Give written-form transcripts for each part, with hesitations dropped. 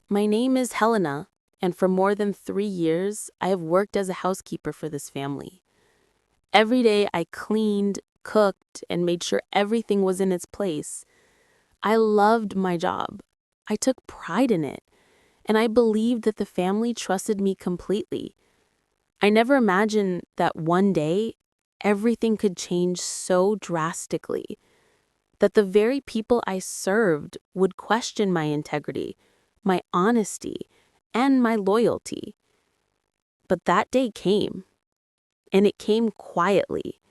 My name is Helena, and for more than 3 years, I have worked as a housekeeper for this family. Every day I cleaned, cooked, and made sure everything was in its place. I loved my job. I took pride in it, and I believed that the family trusted me completely. I never imagined that one day everything could change so drastically, that the very people I served would question my integrity, my honesty, and my loyalty. But that day came, and it came quietly,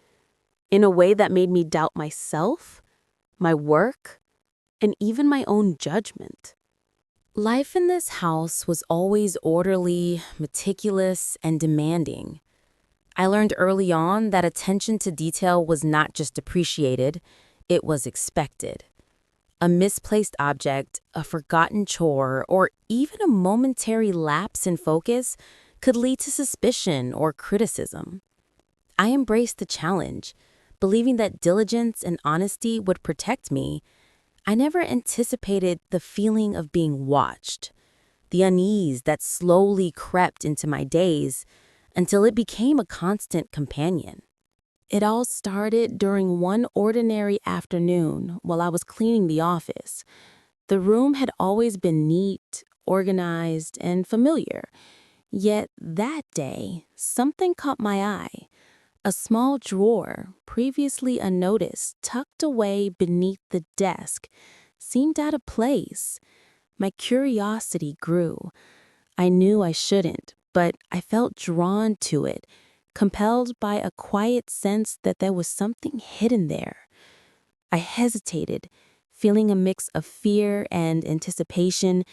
in a way that made me doubt myself, my work, and even my own judgment. Life in this house was always orderly, meticulous, and demanding. I learned early on that attention to detail was not just appreciated, it was expected. A misplaced object, a forgotten chore, or even a momentary lapse in focus could lead to suspicion or criticism. I embraced the challenge, believing that diligence and honesty would protect me. I never anticipated the feeling of being watched, the unease that slowly crept into my days until it became a constant companion. It all started during one ordinary afternoon while I was cleaning the office. The room had always been neat, organized, and familiar. Yet that day, something caught my eye. A small drawer, previously unnoticed, tucked away beneath the desk, seemed out of place. My curiosity grew. I knew I shouldn't, but I felt drawn to it, compelled by a quiet sense that there was something hidden there. I hesitated, feeling a mix of fear and anticipation,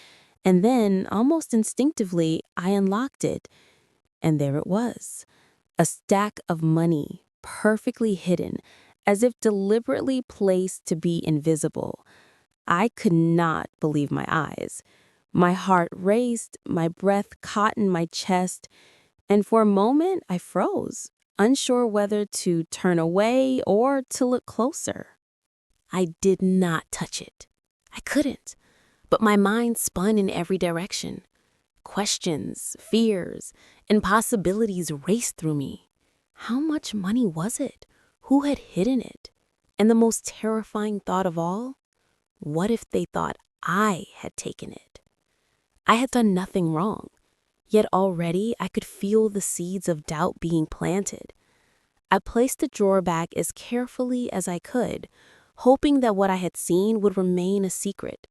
and then, almost instinctively, I unlocked it. And there it was, a stack of money, perfectly hidden, as if deliberately placed to be invisible. I could not believe my eyes. My heart raced, my breath caught in my chest, and for a moment I froze, unsure whether to turn away or to look closer. I did not touch it. I couldn't, but my mind spun in every direction. Questions, fears, and possibilities raced through me. How much money was it? Who had hidden it? And the most terrifying thought of all, what if they thought I had taken it? I had done nothing wrong, yet already I could feel the seeds of doubt being planted. I placed the drawer back as carefully as I could, hoping that what I had seen would remain a secret.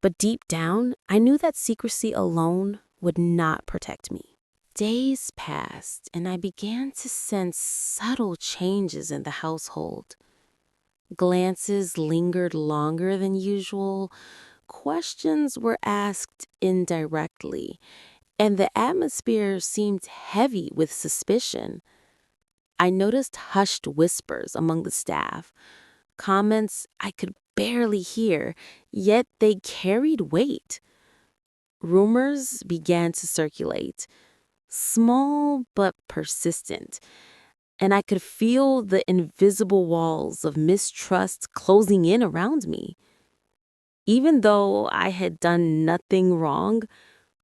But deep down, I knew that secrecy alone would not protect me. Days passed, and I began to sense subtle changes in the household. Glances lingered longer than usual, questions were asked indirectly, and the atmosphere seemed heavy with suspicion. I noticed hushed whispers among the staff, comments I could barely hear, yet they carried weight. Rumors began to circulate, small but persistent, and I could feel the invisible walls of mistrust closing in around me. Even though I had done nothing wrong,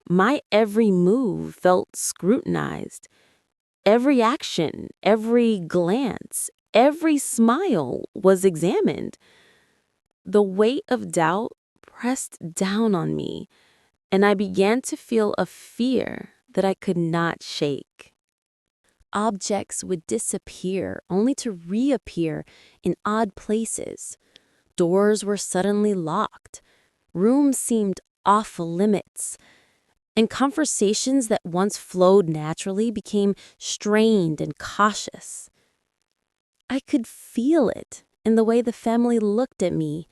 my every move felt scrutinized. Every action, every glance, every smile was examined. The weight of doubt pressed down on me, and I began to feel a fear that I could not shake. Objects would disappear only to reappear in odd places. Doors were suddenly locked. Rooms seemed off limits. And conversations that once flowed naturally became strained and cautious. I could feel it in the way the family looked at me,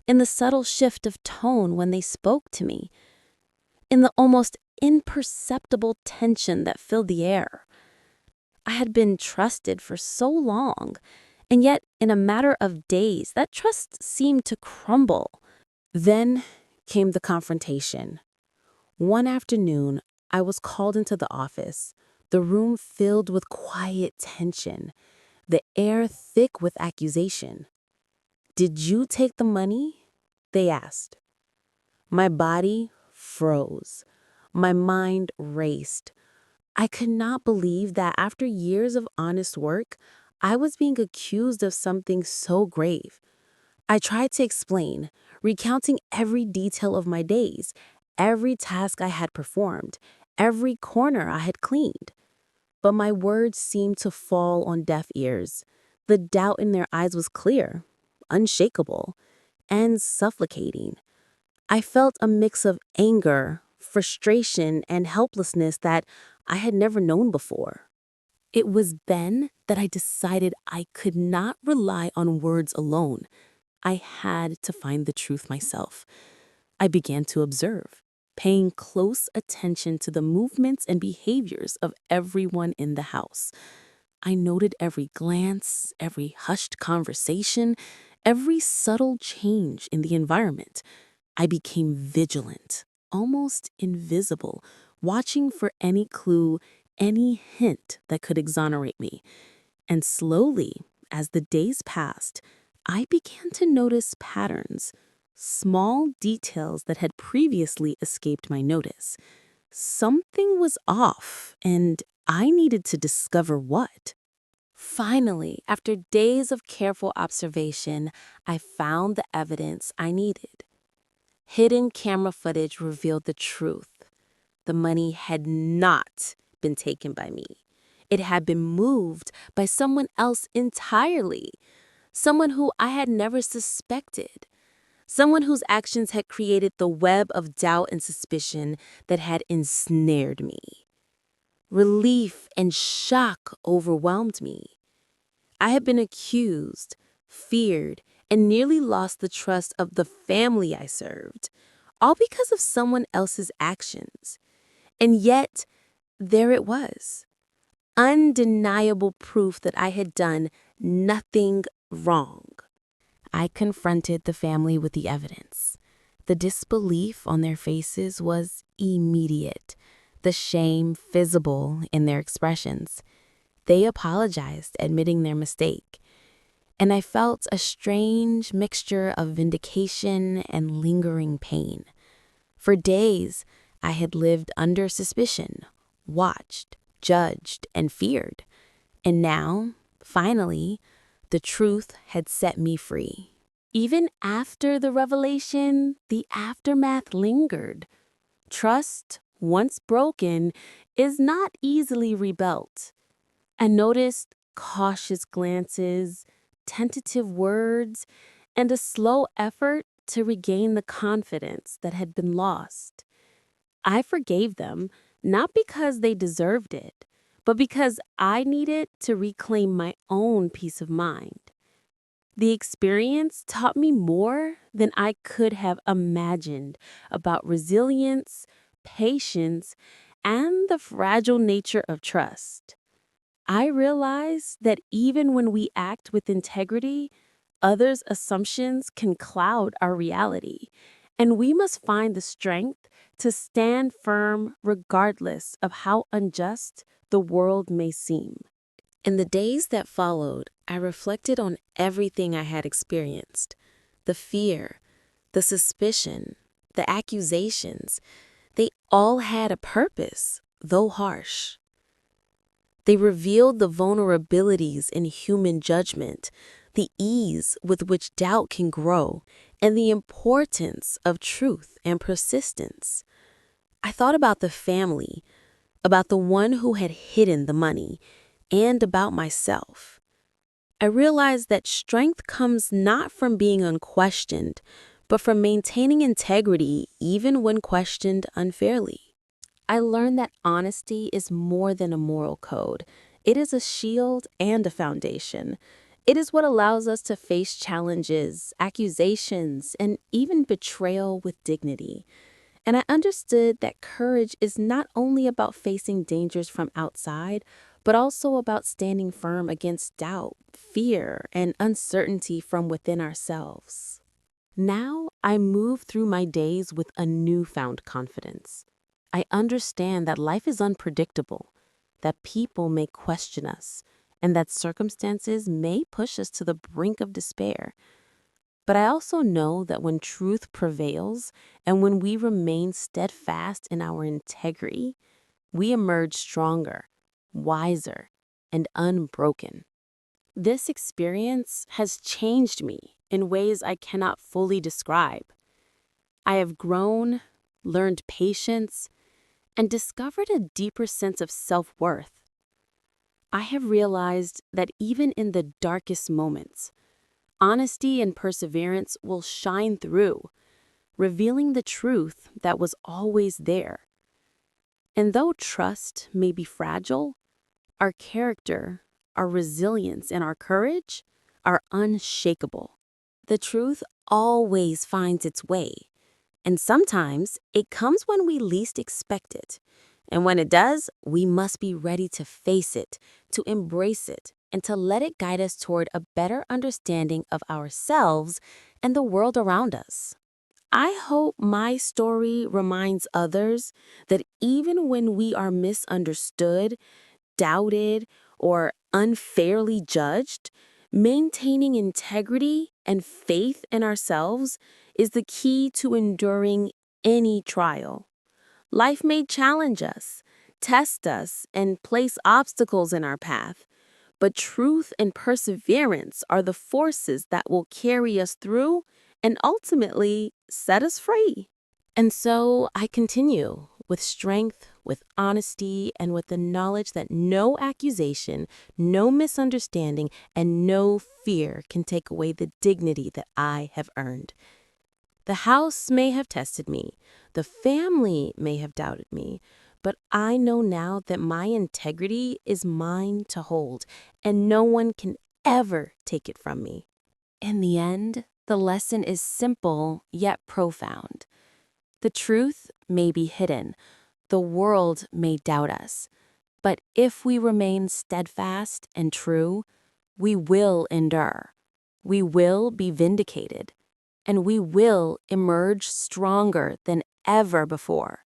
in the subtle shift of tone when they spoke to me, in the almost imperceptible tension that filled the air. I had been trusted for so long, and yet in a matter of days, that trust seemed to crumble. Then came the confrontation. One afternoon, I was called into the office, the room filled with quiet tension, the air thick with accusation. "Did you take the money?" they asked. My body froze. My mind raced. I could not believe that after years of honest work, I was being accused of something so grave. I tried to explain, recounting every detail of my days, every task I had performed, every corner I had cleaned. But my words seemed to fall on deaf ears. The doubt in their eyes was clear, unshakable, and suffocating. I felt a mix of anger, frustration, and helplessness that I had never known before. It was then that I decided I could not rely on words alone. I had to find the truth myself. I began to observe, paying close attention to the movements and behaviors of everyone in the house. I noted every glance, every hushed conversation, every subtle change in the environment. I became vigilant, almost invisible, watching for any clue, any hint that could exonerate me. And slowly, as the days passed, I began to notice patterns, small details that had previously escaped my notice. Something was off, and I needed to discover what. Finally, after days of careful observation, I found the evidence I needed. Hidden camera footage revealed the truth. The money had not been taken by me. It had been moved by someone else entirely, someone who I had never suspected, someone whose actions had created the web of doubt and suspicion that had ensnared me. Relief and shock overwhelmed me. I had been accused, feared, and nearly lost the trust of the family I served, all because of someone else's actions. And yet, there it was, undeniable proof that I had done nothing wrong. I confronted the family with the evidence. The disbelief on their faces was immediate, the shame visible in their expressions. They apologized, admitting their mistake. And I felt a strange mixture of vindication and lingering pain. For days, I had lived under suspicion, watched, judged, and feared. And now, finally, the truth had set me free. Even after the revelation, the aftermath lingered. Trust, once broken, is not easily rebuilt. I noticed cautious glances, tentative words, and a slow effort to regain the confidence that had been lost. I forgave them, not because they deserved it, but because I needed to reclaim my own peace of mind. The experience taught me more than I could have imagined about resilience, patience, and the fragile nature of trust. I realized that even when we act with integrity, others' assumptions can cloud our reality, and we must find the strength to stand firm regardless of how unjust the world may seem. In the days that followed, I reflected on everything I had experienced. The fear, the suspicion, the accusations, they all had a purpose, though harsh. They revealed the vulnerabilities in human judgment, the ease with which doubt can grow, and the importance of truth and persistence. I thought about the family, about the one who had hidden the money, and about myself. I realized that strength comes not from being unquestioned, but from maintaining integrity even when questioned unfairly. I learned that honesty is more than a moral code. It is a shield and a foundation. It is what allows us to face challenges, accusations, and even betrayal with dignity. And I understood that courage is not only about facing dangers from outside, but also about standing firm against doubt, fear, and uncertainty from within ourselves. Now I move through my days with a newfound confidence. I understand that life is unpredictable, that people may question us, and that circumstances may push us to the brink of despair. But I also know that when truth prevails and when we remain steadfast in our integrity, we emerge stronger, wiser, and unbroken. This experience has changed me in ways I cannot fully describe. I have grown, learned patience, and discovered a deeper sense of self-worth. I have realized that even in the darkest moments, honesty and perseverance will shine through, revealing the truth that was always there. And though trust may be fragile, our character, our resilience, and our courage are unshakable. The truth always finds its way, and sometimes it comes when we least expect it. And when it does, we must be ready to face it, to embrace it, and to let it guide us toward a better understanding of ourselves and the world around us. I hope my story reminds others that even when we are misunderstood, doubted, or unfairly judged, maintaining integrity and faith in ourselves is the key to enduring any trial. Life may challenge us, test us, and place obstacles in our path, but truth and perseverance are the forces that will carry us through and ultimately set us free. And so I continue with strength, with honesty, and with the knowledge that no accusation, no misunderstanding, and no fear can take away the dignity that I have earned. The house may have tested me, the family may have doubted me, but I know now that my integrity is mine to hold, and no one can ever take it from me. In the end, the lesson is simple yet profound. The truth may be hidden, the world may doubt us, but if we remain steadfast and true, we will endure, we will be vindicated, and we will emerge stronger than ever before.